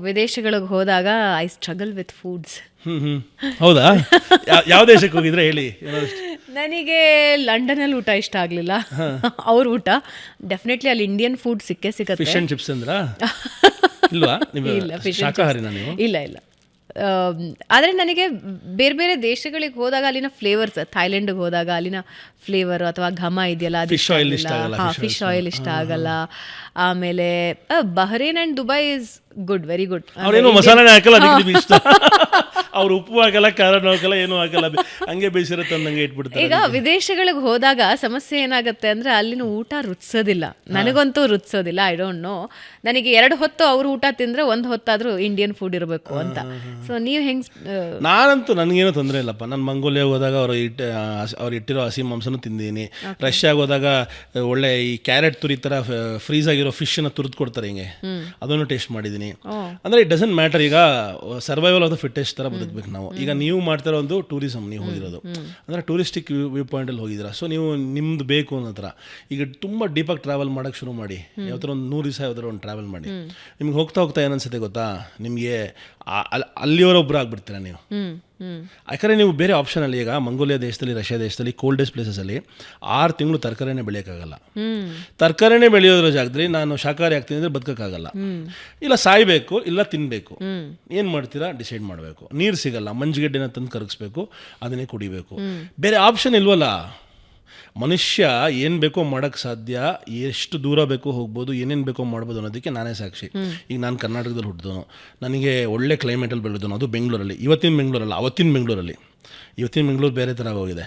ವಿದೇಶಗಳಿಗೆ ಹೋದಾಗ I struggle with foods. ಹೌದಾ? ಯಾವ ದೇಶಕ್ಕೆ ಹೋಗಿದ್ರೆ ಹೇಳಿ. ನನಗೆ ಲಂಡನಲ್ಲಿ ಊಟ ಇಷ್ಟ ಆಗಲಿಲ್ಲ. ಅವ್ರ ಊಟ ಡೆಫಿನೆಟ್ಲಿ ಅಲ್ಲಿ ಇಂಡಿಯನ್ ಫುಡ್ ಸಿಕ್ಕತ್ತೆ. ಫಿಶ್ ಅಂಡ್ ಚಿಪ್ಸ್ ಅಂದ್ರ ಇಲ್ವಾ? ಶಾಕಾಹಾರಿನ ನೀವು? ಇಲ್ಲ. ಆದರೆ ನನಗೆ ಬೇರೆ ಬೇರೆ ದೇಶಗಳಿಗೆ ಹೋದಾಗ ಅಲ್ಲಿನ ಫ್ಲೇವರ್ಸ್, ಥೈಲ್ಯಾಂಡ್ಗೆ ಹೋದಾಗ ಅಲ್ಲಿನ ಫ್ಲೇವರ್ ಅಥವಾ ಘಮ ಇದೆಯಲ್ಲ, ಅದು ಫಿಶ್ ಆಯಿಲ್ ಇಷ್ಟ ಆಗಲ್ಲ. ಆಮೇಲೆ Bahrain and Dubai is good, very good. ಮಸಾಲೆ ಹಾಕಲ್ಲ, ಇಷ್ಟ. ಅವ್ರು ಉಪ್ಪು ಹಾಕಲ್ಲ, ಖಾರ ಹಾಕಲ್ಲ, ಏನೂ ಹಾಕಲ್ಲ, ಹಂಗೆ ಬೇಯಿಸಿರುತ್ತೆ ಅಂದಂಗೆ ಇಟ್ಬಿಡ್ತಾರೆ. ಈಗ ವಿದೇಶಗಳಿಗೆ ಹೋದಾಗ ಸಮಸ್ಯೆ ಏನಾಗುತ್ತೆ ಅಂದರೆ ಅಲ್ಲಿನ ಊಟ ರುಚಿಸೋದಿಲ್ಲ. ನನಗಂತೂ ರುಚಿಸೋದಿಲ್ಲ. ಐ ಡೋಂಟ್ ನೋ, ನನಗೆ 2 ಹೊತ್ತು ಅವ್ರ ಊಟ ತಿಂದರೆ 1 ಹೊತ್ತಾದರೂ ಇಂಡಿಯನ್ ಫುಡ್ ಇರಬೇಕು ಅಂತ. ಸೊ ನೀವು ಹೆಂಗೆ? ನಾನಂತೂ ನನಗೇನೂ ತೊಂದರೆ ಇಲ್ಲಪ್ಪ. ನಾನು ಮಂಗೋಲಿಯಾಗೆ ಹೋದಾಗ ಅವ್ರು ಇಟ್ಟಿರೋ ಹಸಿ ಮಾಂಸನೂ ತಿಂದಿದ್ದೀನಿ. ರಷ್ಯಾಗೆ ಹೋದಾಗ ಒಳ್ಳೆ ಈ ಕ್ಯಾರೆಟ್ ತುರಿ ಥರ ಫ್ರೀಸ್ ಆಗಿರೋ ಫಿಶ್ನ ತುರಿದು ಕೊಡ್ತಾರೆ, ಹಿಂಗೆ ಅದನ್ನು ಟೇಸ್ಟ್ ಮಾಡಿದ್ದೀನಿ. ಅಂದರೆ ಇಟ್ ಡಸಂಟ್ ಮ್ಯಾಟರ್. ಈಗ ಸರ್ವೈವಲ್ ಆಫ್ ದ ಫಿಟ್ಟೆಸ್ಟ್ ಥರ ಬದುಕಬೇಕು ನಾವು. ಈಗ ನೀವು ಮಾಡ್ತಿರೋ ಒಂದು ಟೂರಿಸಮ್, ನೀವು ಹೋಗಿರೋದು ಅಂದರೆ ಟೂರಿಸ್ಟಿಕ್ ವ್ಯೂ ಪಾಯಿಂಟಲ್ಲಿ ಹೋಗಿದ್ದೀರಾ. ಸೊ ನೀವು ನಿಮ್ದು ಬೇಕು ಅನ್ನೋ ಥರ ಈಗ ತುಂಬ ಡೀಪಾಗಿ ಟ್ರಾವೆಲ್ ಮಾಡೋಕ್ಕೆ ಶುರು ಮಾಡಿ. ಯಾವತ್ತರ ಒಂದು 100 ದಿವಸ ಯಾವ್ದಾರ ಒಂದು ಟ್ರಾವೆಲ್ ಮಾಡಿ. ನಿಮ್ಗೆ ಹೋಗ್ತಾ ಏನನ್ಸುತ್ತೆ ಗೊತ್ತಾ, ನಿಮಗೆ ಅಲ್ಲಿಯವರೊಬ್ಬರು ಆಗ್ಬಿಡ್ತೀರ ನೀವು. ಯಾಕಂದರೆ ನೀವು ಬೇರೆ ಆಪ್ಷನಲ್ಲಿ, ಈಗ ಮಂಗೋಲಿಯಾ ದೇಶದಲ್ಲಿ, ರಷ್ಯಾ ದೇಶದಲ್ಲಿ, ಕೋಲ್ಡೆಸ್ಟ್ ಪ್ಲೇಸಸಲ್ಲಿ 6 ತಿಂಗಳು ತರಕಾರಿನೇ ಬೆಳೆಯೋಕ್ಕಾಗಲ್ಲ. ತರಕಾರಿನೇ ಬೆಳೆಯೋದ್ರ ಜಾಗದಲ್ಲಿ ನಾನು ಶಾಕಾಹಾರಿ ಆಗ್ತೀನಿ ಅಂದರೆ ಬದುಕೋಕ್ಕಾಗಲ್ಲ. ಇಲ್ಲ ಸಾಯಬೇಕು, ಇಲ್ಲ ತಿನ್ನಬೇಕು. ಏನು ಮಾಡ್ತೀರಾ ಡಿಸೈಡ್ ಮಾಡಬೇಕು. ನೀರು ಸಿಗಲ್ಲ, ಮಂಜುಗೆಡ್ಡೆನ ತಂದು ಕರಗಿಸ್ಬೇಕು, ಅದನ್ನೇ ಕುಡಿಬೇಕು. ಬೇರೆ ಆಪ್ಷನ್ ಇಲ್ವಲ್ಲ. ಮನುಷ್ಯ ಏನು ಬೇಕೋ ಮಾಡೋಕ್ಕೆ ಸಾಧ್ಯ, ಎಷ್ಟು ದೂರ ಬೇಕೋ ಹೋಗ್ಬೋದು, ಏನೇನು ಬೇಕೋ ಮಾಡ್ಬೋದು ಅನ್ನೋದಕ್ಕೆ ನಾನೇ ಸಾಕ್ಷಿ. ಈಗ ನಾನು ಕರ್ನಾಟಕದಲ್ಲಿ ಹುಟ್ಟಿದವನು, ನನಗೆ ಒಳ್ಳೆ ಕ್ಲೈಮೇಟಲ್ಲಿ ಬೆಳೆದವನು, ಅದು ಬೆಂಗಳೂರಲ್ಲಿ. ಅವತ್ತಿನ ಬೆಂಗಳೂರು ಬೇರೆ ಥರ ಹೋಗಿದೆ.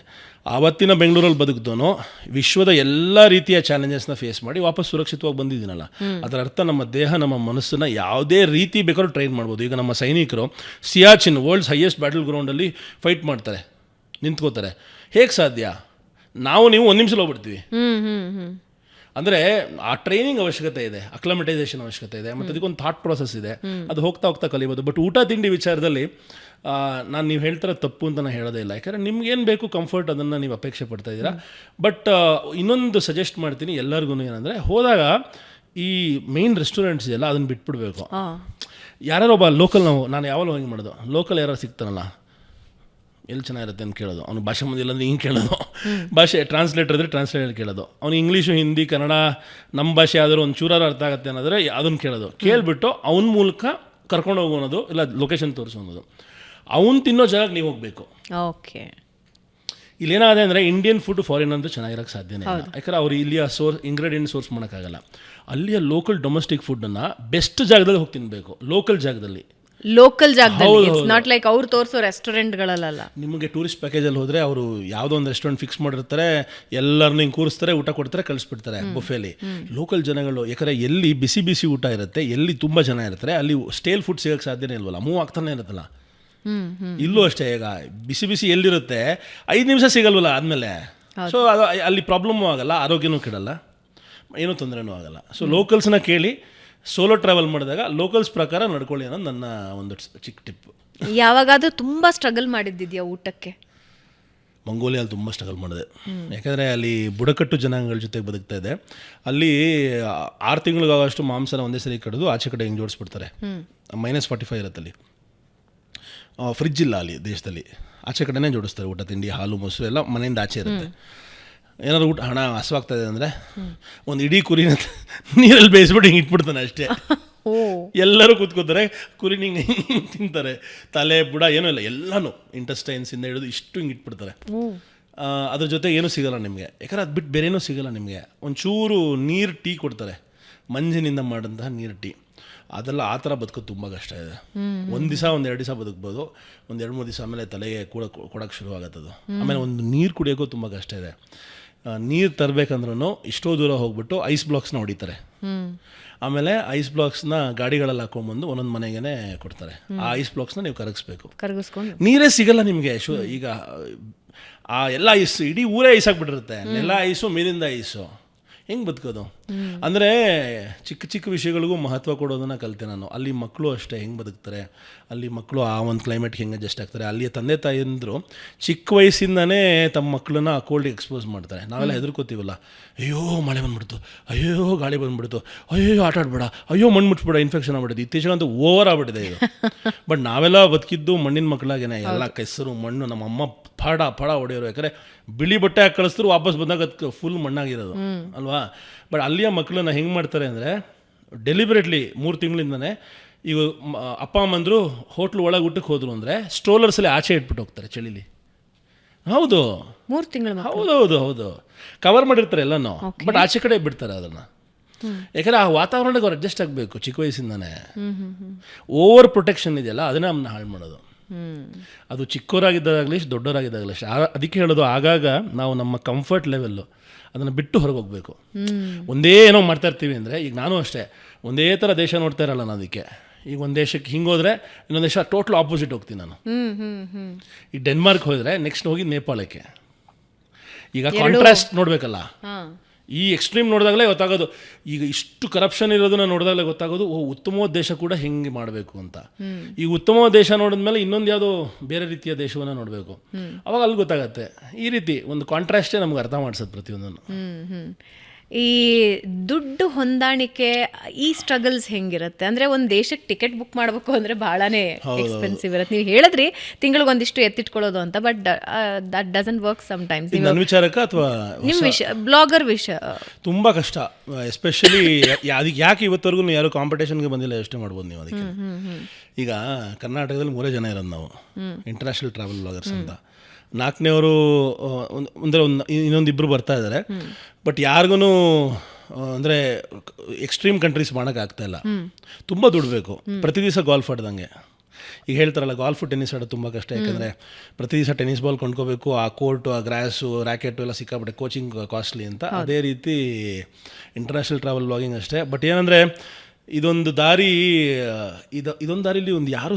ಆವತ್ತಿನ ಬೆಂಗಳೂರಲ್ಲಿ ಬದುಕಿದವನು ವಿಶ್ವದ ಎಲ್ಲ ರೀತಿಯ ಚಾಲೆಂಜಸ್ನ ಫೇಸ್ ಮಾಡಿ ವಾಪಸ್ ಸುರಕ್ಷಿತವಾಗಿ ಬಂದಿದ್ದೀನಲ್ಲ. ಅದರ ಅರ್ಥ ನಮ್ಮ ದೇಹ, ನಮ್ಮ ಮನಸ್ಸನ್ನು ಯಾವುದೇ ರೀತಿ ಬೇಕಾದ್ರೂ ಟ್ರೈನ್ ಮಾಡ್ಬೋದು. ಈಗ ನಮ್ಮ ಸೈನಿಕರು ಸಿಯಾಚಿನ್, ವರ್ಲ್ಡ್ಸ್ ಹೈಯೆಸ್ಟ್ ಬ್ಯಾಟಲ್ ಗ್ರೌಂಡಲ್ಲಿ ಫೈಟ್ ಮಾಡ್ತಾರೆ, ನಿಂತ್ಕೋತಾರೆ. ಹೇಗೆ ಸಾಧ್ಯ? ನೀವು 1 ನಿಮಿಷದಲ್ಲಿ ಹೋಗ್ಬಿಡ್ತೀವಿ. ಅಂದರೆ ಆ ಟ್ರೈನಿಂಗ್ ಅವಶ್ಯಕತೆ ಇದೆ, ಅಕ್ಲಮಟೈಸೇಷನ್ ಅವಶ್ಯಕತೆ ಇದೆ, ಮತ್ತು ಅದಕ್ಕೊಂದು ಥಾಟ್ ಪ್ರಾಸೆಸ್ ಇದೆ. ಅದು ಹೋಗ್ತಾ ಕಲಿಬೋದು. ಬಟ್ ಊಟ ತಿಂಡಿ ವಿಚಾರದಲ್ಲಿ ನೀವು ಹೇಳ್ತಾರೆ ತಪ್ಪು ಅಂತ ನಾನು ಹೇಳೋದೇ ಇಲ್ಲ. ಯಾಕಂದರೆ ನಿಮ್ಗೇನು ಬೇಕು ಕಂಫರ್ಟ್, ಅದನ್ನು ನೀವು ಅಪೇಕ್ಷೆ ಪಡ್ತಾ ಇದ್ದೀರಾ. ಬಟ್ ಇನ್ನೊಂದು ಸಜೆಸ್ಟ್ ಮಾಡ್ತೀನಿ ಎಲ್ಲರಿಗೂ, ಏನಂದರೆ ಹೋದಾಗ ಈ ಮೇನ್ ರೆಸ್ಟೋರೆಂಟ್ಸ್ ಇದೆಯಲ್ಲ ಅದನ್ನು ಬಿಟ್ಬಿಡ್ಬೇಕು. ಯಾರ್ಯಾರೋ ಒಬ್ಬ ಲೋಕಲ್, ನಾನು ಯಾವಾಗಲೂ ಹಂಗೆ ಮಾಡೋದು, ಲೋಕಲ್ ಯಾರು ಸಿಗ್ತಾನಲ್ಲ, ಎಲ್ಲಿ ಚೆನ್ನಾಗಿರುತ್ತೆ ಅಂತ ಕೇಳೋದು. ಅವ್ನು ಭಾಷೆ ಮುಂದಿಲ್ಲ ಅಂದರೆ ಹಿಂಗೆ ಕೇಳೋದು, ಭಾಷೆ ಟ್ರಾನ್ಸ್ಲೇಟರ್ ಇದ್ದರೆ ಟ್ರಾನ್ಸ್ಲೇಟರ್ ಕೇಳೋದು. ಅವ್ನು ಇಂಗ್ಲೀಷು, ಹಿಂದಿ, ಕನ್ನಡ, ನಮ್ಮ ಭಾಷೆ ಆದರೂ ಒಂದು ಚೂರಾರು ಅರ್ಥ ಆಗುತ್ತೆ ಅನ್ನೋದ್ರೆ ಅದನ್ನು ಕೇಳಿಬಿಟ್ಟು ಅವನ ಮೂಲಕ ಕರ್ಕೊಂಡು ಹೋಗೋದು, ಇಲ್ಲ ಲೊಕೇಶನ್ ತೋರಿಸೋದು. ಅವನು ತಿನ್ನೋ ಜಾಗಕ್ಕೆ ನೀವು ಹೋಗಬೇಕು. ಓಕೆ. ಇಲ್ಲೇನಾದೆ ಅಂದರೆ ಇಂಡಿಯನ್ ಫುಡ್ ಫಾರಿನ್ ಅಂತೂ ಚೆನ್ನಾಗಿರೋಕ್ಕೆ ಸಾಧ್ಯನೇ ಇಲ್ಲ. ಯಾಕಂದರೆ ಅವ್ರು ಇಲ್ಲಿಯ ಇಂಗ್ರೀಡಿಯೆಂಟ್ ಸೋರ್ಸ್ ಮಾಡೋಕ್ಕಾಗಲ್ಲ. ಅಲ್ಲಿಯ ಲೋಕಲ್ ಡೊಮೆಸ್ಟಿಕ್ ಫುಡ್ಡನ್ನು ಬೆಸ್ಟ್ ಜಾಗದಲ್ಲಿ ಹೋಗಿ ತಿನ್ನಬೇಕು. ಲೋಕಲ್ ಜಾಗದಲ್ಲಿ ಇಟ್ಸ್ ನಾಟ್ ಲೈಕ್ ಅವ್ರು ತೋರಿಸೋ ರೆಸ್ಟೋರೆಂಟ್ಗಳಲ್ಲ. ನಿಮಗೆ ಟೂರಿಸ್ಟ್ ಪ್ಯಾಕೇಜಲ್ಲಿ ಹೋದರೆ ಅವರು ಯಾವುದೋ ಒಂದು ರೆಸ್ಟೋರೆಂಟ್ ಫಿಕ್ಸ್ ಮಾಡಿರ್ತಾರೆ, ಎಲ್ಲರನ್ನೂ ಹಿಂಗೆ ಕೂರಿಸ್ತಾರೆ, ಊಟ ಕೊಡ್ತಾರೆ, ಕಳಿಸ್ಬಿಡ್ತಾರೆ ಬುಫೇಲಿ. ಲೋಕಲ್ ಜನಗಳು, ಯಾಕಂದರೆ ಎಲ್ಲಿ ಬಿಸಿ ಬಿಸಿ ಊಟ ಇರುತ್ತೆ, ಎಲ್ಲಿ ತುಂಬ ಜನ ಇರ್ತಾರೆ, ಅಲ್ಲಿ ಸ್ಟೇಲ್ ಫುಡ್ ಸಿಗೋಕ್ಕೆ ಸಾಧ್ಯನೇ ಇಲ್ವಲ್ಲ, ಮೂವ್ ಆಗ್ತಾನೆ ಇರುತ್ತಲ್ಲ. ಇಲ್ಲೂ ಅಷ್ಟೇ, ಈಗ ಬಿಸಿ ಬಿಸಿ ಎಲ್ಲಿರುತ್ತೆ 5 ನಿಮಿಷ ಸಿಗಲ್ವಲ್ಲ ಆದಮೇಲೆ. ಸೊ ಅದು ಅಲ್ಲಿ ಪ್ರಾಬ್ಲಮ್ಮು ಆಗಲ್ಲ, ಆರೋಗ್ಯನೂ ಕೆಡಲ್ಲ, ಏನೂ ತೊಂದರೆನೂ ಆಗಲ್ಲ. ಸೊ ಲೋಕಲ್ಸ್ನ ಕೇಳಿ ಸೋಲೋ ಟ್ರಾವೆಲ್ ಮಾಡಿದಾಗ ಲೋಕಲ್ಸ್ ಪ್ರಕಾರ ನಡ್ಕೊಳ್ಳಿ ಅನ್ನೋದು ನನ್ನ ಒಂದು ಚಿಕ್ಕ ಟಿಪ್. ಯಾವಾಗಾದರೂ ತುಂಬ ಸ್ಟ್ರಗಲ್ ಮಾಡಿದ್ದಿದೆಯಾ ಊಟಕ್ಕೆ? ಮಂಗೋಲಿಯಲ್ಲಿ ತುಂಬ ಸ್ಟ್ರಗಲ್ ಮಾಡಿದೆ. ಯಾಕಂದರೆ ಅಲ್ಲಿ ಬುಡಕಟ್ಟು ಜನಾಂಗಗಳ ಜೊತೆಗೆ ಬದುಕ್ತಾ ಇದೆ. ಅಲ್ಲಿ 6 ತಿಂಗಳಿಗಾಗಷ್ಟು ಮಾಂಸನ ಒಂದೇ ಸರಿ ಕಡಿದು ಆಚೆ ಕಡೆ ಹಿಂಗೆ ಜೋಡಿಸ್ಬಿಡ್ತಾರೆ. -45 ಇರುತ್ತೆ ಅಲ್ಲಿ. ಫ್ರಿಜ್ ಇಲ್ಲ ಅಲ್ಲಿ ದೇಶದಲ್ಲಿ, ಆಚೆ ಕಡೆನೇ ಜೋಡಿಸ್ತಾರೆ ಊಟ ತಿಂಡಿ, ಹಾಲು ಮೊಸರು ಎಲ್ಲ ಮನೆಯಿಂದ ಆಚೆ ಇರುತ್ತೆ. ಏನಾದ್ರು ಊಟ ಹಣ ಹಸುವಾಗ್ತಾಯಿದೆ ಅಂದರೆ ಒಂದು ಇಡೀ ಕುರಿನ ನೀರಲ್ಲಿ ಬೇಯಿಸ್ಬಿಟ್ಟು ಹಿಂಗೆ ಇಟ್ಬಿಡ್ತಾನೆ ಅಷ್ಟೇ. ಎಲ್ಲರೂ ಕೂತ್ಕೋತಾರೆ, ಕುರಿ ಹಿಂಗೆ ತಿಂತಾರೆ, ತಲೆ ಬುಡ ಏನೂ ಇಲ್ಲ, ಎಲ್ಲನೂ ಇಂಟೆಸ್ಟೈನ್ಸಿಂದ ಹಿಡಿದು ಇಷ್ಟು ಹಿಂಗೆ ಇಟ್ಬಿಡ್ತಾರೆ. ಅದ್ರ ಜೊತೆ ಏನೂ ಸಿಗೋಲ್ಲ ನಿಮಗೆ, ಯಾಕಂದ್ರೆ ಅದು ಬಿಟ್ಟು ಬೇರೇನೂ ಸಿಗೋಲ್ಲ ನಿಮಗೆ. ಒಂಚೂರು ನೀರು ಟೀ ಕೊಡ್ತಾರೆ, ಮಂಜಿನಿಂದ ಮಾಡಿದಂತಹ ನೀರು ಟೀ, ಅದೆಲ್ಲ ಆ ಥರ ಬದುಕೋದು ತುಂಬ ಕಷ್ಟ ಇದೆ. 1 ದಿವಸ 1-2 ದಿವಸ ಬದುಕ್ಬೋದು, 1-2-3 ದಿವಸ ಆಮೇಲೆ ತಲೆಗೆ ಕೊಡೋಕ್ಕೆ ಶುರು ಆಗುತ್ತದು. ಆಮೇಲೆ ಒಂದು ನೀರು ಕುಡಿಯೋಕ್ಕೂ ತುಂಬ ಕಷ್ಟ ಇದೆ. ನೀರು ತರಬೇಕಂದ್ರೂ ಎಷ್ಟೋ ದೂರ ಹೋಗ್ಬಿಟ್ಟು ಐಸ್ ಬ್ಲಾಕ್ಸ್ನ ಹೊಡಿತಾರೆ. ಆಮೇಲೆ ಐಸ್ ಬ್ಲಾಕ್ಸ್ನ ಗಾಡಿಗಳಲ್ಲಿ ಹಾಕೊಂಡ್ಬಂದು ಒಂದೊಂದು ಮನೆಗೇ ಕೊಡ್ತಾರೆ. ಆ ಐಸ್ ಬ್ಲಾಕ್ಸ್ನ ನೀವು ಕರಗಿಸ್ಬೇಕು. ನೀರೇ ಸಿಗಲ್ಲ ನಿಮಗೆ. ಈಗ ಆ ಎಲ್ಲ ಐಸ್, ಇಡೀ ಊರೇ ಐಸ್ ಆಗಿಬಿಟ್ಟಿರುತ್ತೆ, ಎಲ್ಲ ಐಸು, ಮೇಲಿಂದ ಐಸು, ಹೆಂಗೆ ಬದುಕೋದು? ಅಂದರೆ ಚಿಕ್ಕ ಚಿಕ್ಕ ವಿಷಯಗಳಿಗೂ ಮಹತ್ವ ಕೊಡೋದನ್ನು ಕಲಿತೆ ನಾನು. ಅಲ್ಲಿ ಮಕ್ಕಳು ಅಷ್ಟೇ ಹೆಂಗೆ ಬದುಕ್ತಾರೆ, ಅಲ್ಲಿ ಮಕ್ಕಳು ಆ ಒಂದು ಕ್ಲೈಮೇಟ್ಗೆ ಹೆಂಗೆ ಅಡ್ಜಸ್ಟ್ ಆಗ್ತಾರೆ. ಅಲ್ಲಿಯ ತಂದೆ ತಾಯಿಯಂದರು ಚಿಕ್ಕ ವಯಸ್ಸಿಂದನೇ ತಮ್ಮ ಮಕ್ಕಳನ್ನ ಆ ಕೋಲ್ಡ್ಗೆ ಎಕ್ಸ್ಪೋಸ್ ಮಾಡ್ತಾರೆ. ನಾವೆಲ್ಲ ಹೆದರ್ಕೋತೀವಲ್ಲ, ಅಯ್ಯೋ ಮಳೆ ಬಂದ್ಬಿಡ್ತು, ಅಯ್ಯೋ ಗಾಳಿ ಬಂದ್ಬಿಡ್ತು, ಅಯ್ಯೋ ಆಟ ಆಡ್ಬೇಡ, ಅಯ್ಯೋ ಮಣ್ಣು ಮುಟ್ಬಿಡ, ಇನ್ಫೆಕ್ಷನ್ ಆಗ್ಬಿಟ್ಟಿದೆ. ಇತ್ತೀಚೆಗಂತೂ ಓವರ್ ಆಗ್ಬಿಟ್ಟಿದೆ ಇದು. ಬಟ್ ನಾವೆಲ್ಲ ಬದುಕಿದ್ದು ಮಣ್ಣಿನ ಮಕ್ಕಳಾಗೇನೆ, ಎಲ್ಲ ಕೆಸರು ಮಣ್ಣು. ನಮ್ಮ ಅಮ್ಮ ಫಾಡ ಹೊಡೆಯೋರು, ಯಾಕಂದರೆ ಬಿಳಿ ಬಟ್ಟೆ ಹಾಕಿ ಕಳಿಸಿದ್ರು ವಾಪಸ್ ಬಂದಾಗ ಅದಕ್ಕೆ ಫುಲ್ ಮಣ್ಣಾಗಿರೋದು ಅಲ್ವಾ. ಬಟ್ ಅಲ್ಲಿಯ ಮಕ್ಕಳನ್ನ ಹೆಂಗೆ ಮಾಡ್ತಾರೆ ಅಂದರೆ ಡೆಲಿಬ್ರೇಟ್ಲಿ 3 ತಿಂಗಳಿಂದನೇ ಈಗ ಅಪ್ಪ ಅಮ್ಮಂದರು ಹೋಟ್ಲು ಒಳಗೆ ಊಟಕ್ಕೆ ಹೋದ್ರು ಅಂದರೆ ಸ್ಟ್ರೋಲರ್ಸಲ್ಲಿ ಆಚೆ ಇಟ್ಬಿಟ್ಟು ಹೋಗ್ತಾರೆ ಚಳಿಲಿ. ಹೌದು 3 ತಿಂಗಳು. ಹೌದು ಕವರ್ ಮಾಡಿರ್ತಾರೆ ಎಲ್ಲನೂ, ಬಟ್ ಆಚೆ ಕಡೆ ಬಿಡ್ತಾರೆ ಅದನ್ನು. ಯಾಕಂದರೆ ಆ ವಾತಾವರಣಕ್ಕೆ ಅವ್ರು ಅಡ್ಜಸ್ಟ್ ಆಗಬೇಕು ಚಿಕ್ಕ ವಯಸ್ಸಿಂದನೇ. ಓವರ್ ಪ್ರೊಟೆಕ್ಷನ್ ಇದೆಯಲ್ಲ ಅದನ್ನೇ ನಮ್ಮನ್ನ ಹಾಳು ಮಾಡೋದು. ಅದು ಚಿಕ್ಕವರಾಗಿದ್ದಾಗಲಿ ದೊಡ್ಡವರಾಗಿದ್ದಾಗಲಿ ಅಷ್ಟೇ. ಅದಕ್ಕೆ ಹೇಳೋದು, ಆಗಾಗ ನಾವು ನಮ್ಮ ಕಂಫರ್ಟ್ ಲೆವೆಲ್ಲು ಅದನ್ನು ಬಿಟ್ಟು ಹೊರಗೆ ಹೋಗಬೇಕು. ಒಂದೇ ಏನೋ ಮಾಡ್ತಾ ಇರ್ತೀವಿ ಅಂದರೆ, ಈಗ ನಾನು ಅಷ್ಟೇ ಒಂದೇ ಥರ ದೇಶ ನೋಡ್ತಾ ಇರಲ್ಲ ನಾನು. ಅದಕ್ಕೆ ಈಗ ಒಂದು ದೇಶಕ್ಕೆ ಹಿಂಗೆ ಹೋದರೆ ಇನ್ನೊಂದು ದೇಶ ಟೋಟಲ್ ಆಪೋಸಿಟ್ ಹೋಗ್ತೀನಿ ನಾನು. ಈಗ ಡೆನ್ಮಾರ್ಕ್ ಹೋದರೆ ನೆಕ್ಸ್ಟ್ ಹೋಗಿ ನೇಪಾಳಕ್ಕೆ. ಈಗ ಕಾಂಟ್ರಾಸ್ಟ್ ನೋಡಬೇಕಲ್ಲ, ಈ ಎಕ್ಸ್ಟ್ರೀಮ್ ನೋಡಿದಾಗಲೇ ಗೊತ್ತಾಗೋದು. ಈಗ ಇಷ್ಟು ಕರಪ್ಷನ್ ಇರೋದನ್ನ ನೋಡಿದಾಗಲೇ ಗೊತ್ತಾಗೋದು, ಉತ್ತಮವಾದ ದೇಶ ಕೂಡ ಹೆಂಗೆ ಮಾಡಬೇಕು ಅಂತ. ಈಗ ಉತ್ತಮವಾದ ದೇಶ ನೋಡಿದ್ಮೇಲೆ ಇನ್ನೊಂದು ಯಾವುದೋ ಬೇರೆ ರೀತಿಯ ದೇಶವನ್ನು ನೋಡಬೇಕು, ಅವಾಗ ಅಲ್ಲಿ ಗೊತ್ತಾಗತ್ತೆ. ಈ ರೀತಿ ಒಂದು ಕಾಂಟ್ರಾಸ್ಟೇ ನಮ್ಗೆ ಅರ್ಥ ಮಾಡಿಸೋದು ಪ್ರತಿಯೊಂದನ್ನು. ಈ ದುಡ್ಡು ಹೊಂದಾಣಿಕೆ, ಈ ಸ್ಟ್ರಗಲ್ಸ್ ಹೆಂಗಿರುತ್ತೆ ಅಂದರೆ, ಒಂದು ದೇಶಕ್ಕೆ ಟಿಕೆಟ್ ಬುಕ್ ಮಾಡಬೇಕು ಅಂದರೆ ಭಾಳನೇ ಎಕ್ಸ್ಪೆನ್ಸಿವ್ ಇರುತ್ತೆ. ನೀವು ಹೇಳಿದ್ರಿ ತಿಂಗಳಿಗೆ ಒಂದಿಷ್ಟು ಎತ್ತಿಟ್ಕೊಳ್ಳೋದು ಅಂತ, but that doesn't work sometimes. ನನ್ನ ವಿಚಾರಕ್ಕೆ ಅಥವಾ ನಿಮ್ಮ ವಿಷಯ, ಬ್ಲಾಗರ್ ವಿಷಯ ತುಂಬ ಕಷ್ಟ. ಎಸ್ಪೆಷಲಿ ಅದಕ್ಕೆ ಯಾಕೆ ಇವತ್ತವರೆಗೂ ಯಾರು ಕಾಂಪಿಟೇಷನ್ಗೆ ಬಂದಿಲ್ಲ ಯೋಚನೆ ಮಾಡ್ಬೋದು ನೀವು. ಅದಕ್ಕೆ ಈಗ ಕರ್ನಾಟಕದಲ್ಲಿ 3 ಜನ ಇರೋದು ನಾವು, ಇಂಟರ್ನ್ಯಾಷನಲ್ ಟ್ರಾವೆಲ್ ಬ್ಲಾಗರ್ಸ್ ಅಂತ. 4ನೇವರು ಅಂದರೆ ಇನ್ನೊಂದಿಬ್ಬರು ಬರ್ತಾ ಇದ್ದಾರೆ. ಬಟ್ ಯಾರಿಗೂ ಅಂದರೆ ಎಕ್ಸ್ಟ್ರೀಮ್ ಕಂಟ್ರೀಸ್ ಮಾಡೋಕ್ಕಾಗ್ತಾಯಿಲ್ಲ, ತುಂಬ ದುಡ್ಬೇಕು. ಪ್ರತಿ ದಿವಸ ಗಾಲ್ಫ್ ಆಡ್ದಂಗೆ. ಈಗ ಹೇಳ್ತಾರಲ್ಲ, ಗಾಲ್ಫು ಟೆನ್ನಿಸ್ ಆಡೋದು ತುಂಬ ಕಷ್ಟ. ಯಾಕೆಂದರೆ ಪ್ರತಿ ದಿವಸ ಟೆನ್ನಿಸ್ ಬಾಲ್ ಕೊಂಡ್ಕೋಬೇಕು, ಆ ಕೋರ್ಟು, ಆ ಗ್ರಾಸು, ರ್ಯಾಕೆಟು ಎಲ್ಲ ಸಿಕ್ಕಾಬಿಟ್ಟೆ, ಕೋಚಿಂಗ್ ಕಾಸ್ಟ್ಲಿ ಅಂತ. ಅದೇ ರೀತಿ ಇಂಟರ್ನ್ಯಾಷನಲ್ ಟ್ರಾವೆಲ್ ಬ್ಲಾಗಿಂಗ್ ಅಷ್ಟೇ. ಬಟ್ ಏನಂದರೆ ಇದೊಂದು ದಾರಿ, ಇದೊಂದು ದಾರಿಲಿ ಒಂದು ಯಾರೂ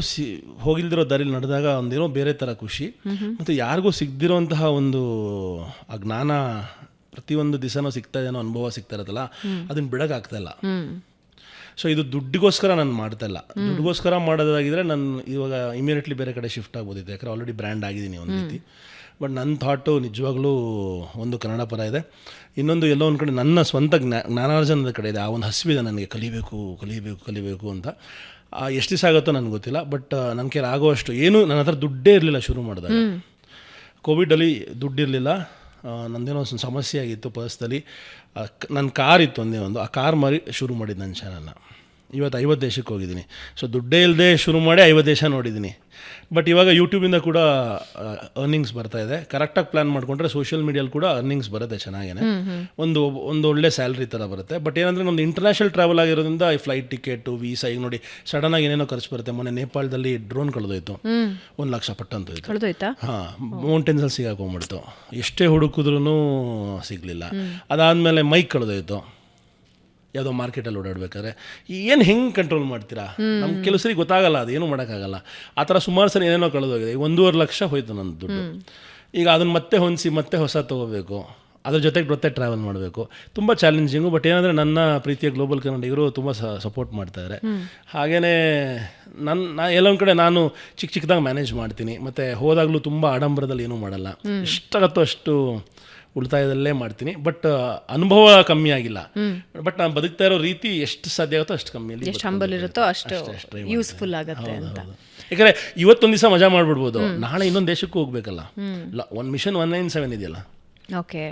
ಹೋಗಿಲ್ದಿರೋ ದಾರಿಲಿ ನಡೆದಾಗ ಒಂದೇನೋ ಬೇರೆ ಥರ ಖುಷಿ. ಮತ್ತು ಯಾರಿಗೂ ಸಿಗದಿರೋಂತಹ ಒಂದು ಆ ಜ್ಞಾನ ಪ್ರತಿಯೊಂದು ದಿವಸನೂ ಸಿಗ್ತಾ ಇದೇನೋ ಅನುಭವ ಸಿಗ್ತಾ ಇರುತ್ತಲ್ಲ, ಅದನ್ನು ಬಿಡೋಕ್ಕಾಗ್ತಾಯಿಲ್ಲ. ಸೊ ಇದು ದುಡ್ಡಿಗೋಸ್ಕರ ನಾನು ಮಾಡ್ತಾಯಿಲ್ಲ. ದುಡ್ಡಿಗೋಸ್ಕರ ಮಾಡೋದಾಗಿದ್ದರೆ ನಾನು ಇವಾಗ ಇಮಿಡಿಯೇಟ್ಲಿ ಬೇರೆ ಕಡೆ ಶಿಫ್ಟ್ ಆಗ್ಬೋದಿತ್ತು, ಯಾಕಂದರೆ ಆಲ್ರೆಡಿ ಬ್ರ್ಯಾಂಡ್ ಆಗಿದ್ದೀನಿ ಒಂದು ರೀತಿ. ಬಟ್ ನನ್ನ ಥಾಟು ನಿಜವಾಗ್ಲೂ ಒಂದು ಕನ್ನಡ ಪರ ಇದೆ, ಇನ್ನೊಂದು ಎಲ್ಲೋ ಒಂದು ಕಡೆ ನನ್ನ ಸ್ವಂತ ಜ್ಞಾನಾರ್ಜನದ ಕಡೆ ಇದೆ. ಆ ಒಂದು ಹಸಿವಿದೆ ನನಗೆ, ಕಲಿಬೇಕು ಅಂತ. ಎಷ್ಟು ದಿವಸ ಆಗುತ್ತೋ ನನಗೆ ಗೊತ್ತಿಲ್ಲ. ಬಟ್ ನನ್ನ ಕೈಲಿ ಆಗೋಷ್ಟು ಏನು, ನನ್ನ ಹತ್ರ ದುಡ್ಡೇ ಇರಲಿಲ್ಲ ಶುರು ಮಾಡಿದಾಗ. ಕೋವಿಡಲ್ಲಿ ದುಡ್ಡಿರಲಿಲ್ಲ, ನಂದೇನೋ ಒಂದು ಸಮಸ್ಯೆ ಆಗಿತ್ತು ಪರ್ಸ್ದಲ್ಲಿ. ನನ್ನ ಕಾರ್ ಇತ್ತು ಒಂದೇ ಒಂದು, ಆ ಕಾರ್ ಮಾರಿ ಶುರು ಮಾಡಿದ್ದು ನನ್ನ ಚಾನಲ್ನ. ಇವತ್ತು 50 ದೇಶಕ್ಕೆ ಹೋಗಿದ್ದೀನಿ. ಸೊ ದುಡ್ಡೇ ಇಲ್ಲದೆ ಶುರು ಮಾಡಿ 50 ದೇಶ ನೋಡಿದ್ದೀನಿ. ಬಟ್ ಇವಾಗ ಯೂಟ್ಯೂಬಿಂದ ಕೂಡ ಅರ್ನಿಂಗ್ಸ್ ಬರ್ತಾಯಿದೆ. ಕರೆಕ್ಟಾಗಿ ಪ್ಲ್ಯಾನ್ ಮಾಡಿಕೊಂಡ್ರೆ ಸೋಷಿಯಲ್ ಮೀಡಿಯಲ್ಲಿ ಕೂಡ ಅರ್ನಿಂಗ್ಸ್ ಬರುತ್ತೆ ಚೆನ್ನಾಗೇ, ಒಂದು ಒಳ್ಳೆ ಸ್ಯಾಲ್ರಿ ಥರ ಬರುತ್ತೆ. ಬಟ್ ಏನಂದರೆ ನಮ್ಮದು ಇಂಟರ್ನ್ಯಾಷನಲ್ ಟ್ರಾವೆಲ್ ಆಗಿರೋದ್ರಿಂದ ಈ ಫ್ಲೈಟ್ ಟಿಕೆಟು, ವೀಸಾ, ಈಗ ನೋಡಿ ಸಡನ್ನಾಗಿ ಏನೇನೋ ಖರ್ಚು ಬರುತ್ತೆ. ಮೊನ್ನೆ ನೇಪಾಳದಲ್ಲಿ ಡ್ರೋನ್ ಕಳೆದೋಯ್ತು, 1 ಲಕ್ಷ ಪಟ್ಟಂತ ಹೋಯ್ತು. ಮೌಂಟೇನ್ಸಲ್ಲಿ ಸಿಗಾಕೊಂಡ್ಬಿಡ್ತು, ಎಷ್ಟೇ ಹುಡುಕಿದ್ರೂ ಸಿಗಲಿಲ್ಲ. ಅದಾದಮೇಲೆ ಮೈಕ್ ಕಳೆದೋಯ್ತು, ಯಾವುದೋ ಮಾರ್ಕೆಟಲ್ಲಿ ಓಡಾಡಬೇಕಾದ್ರೆ. ಏನು ಹೆಂಗೆ ಕಂಟ್ರೋಲ್ ಮಾಡ್ತೀರಾ? ನಮ್ಗೆ ಕೆಲವು ಸರಿ ಗೊತ್ತಾಗಲ್ಲ, ಅದು ಏನೂ ಮಾಡೋಕ್ಕಾಗಲ್ಲ. ಆ ಥರ ಸುಮಾರು ಸರಿ ಏನೇನೋ ಕಳೆದೋಗಿದೆ. ಈಗ 1.5 ಲಕ್ಷ ಹೋಯ್ತು ನನ್ನ ದುಡ್ಡು. ಈಗ ಅದನ್ನು ಮತ್ತೆ ಹೊಂದಿಸಿ ಮತ್ತೆ ಹೊಸ ತೊಗೋಬೇಕು, ಅದ್ರ ಜೊತೆಗೆ ಟ್ರಾವೆಲ್ ಮಾಡಬೇಕು. ತುಂಬ ಚಾಲೆಂಜಿಂಗು. ಬಟ್ ಏನಂದರೆ ನನ್ನ ಪ್ರೀತಿಯ ಗ್ಲೋಬಲ್ ಕನ್ನಡಿಗರು ತುಂಬ ಸಪೋರ್ಟ್ ಮಾಡ್ತಾಯಿದ್ದಾರೆ. ಹಾಗೆಯೇ ನಾ ಎಲ್ಲೊಂದು ಕಡೆ ನಾನು ಚಿಕ್ಕದಾಗಿ ಮ್ಯಾನೇಜ್ ಮಾಡ್ತೀನಿ. ಮತ್ತು ಹೋದಾಗಲೂ ತುಂಬ ಆಡಂಬರದಲ್ಲಿ ಏನೂ ಮಾಡಲ್ಲ, ಎಷ್ಟಾಗತ್ತೋ ಅಷ್ಟು ಉಳಿತಾಯದಲ್ಲೇ ಮಾಡ್ತೀನಿ. ಬಟ್ ಅನುಭವ ಕಮ್ಮಿ ಆಗಿಲ್ಲ. ಬಟ್ ನಾನು ಬದುಕ್ತಾ ಇರೋ ರೀತಿ ಎಷ್ಟು ಸಾಧ್ಯ ಆಗುತ್ತೋ ಅಷ್ಟು ಕಮ್ಮಿ, ಎಷ್ಟು ಹಂಬಲ್ ಇರುತ್ತೋ ಅಷ್ಟು ಯೂಸ್ಫುಲ್ ಆಗುತ್ತೆ ಅಂತ. ಯಾಕಂದರೆ ಇವತ್ತೊಂದು ದಿವಸ ಮಜಾ ಮಾಡ್ಬಿಡ್ಬೋದು, ನಾಳೆ ಇನ್ನೊಂದು ದೇಶಕ್ಕೂ ಹೋಗ್ಬೇಕಲ್ಲ. ಒಂದು ಮಿಷನ್ 197 ಇದೆಯಲ್ಲ. ಓಕೆ.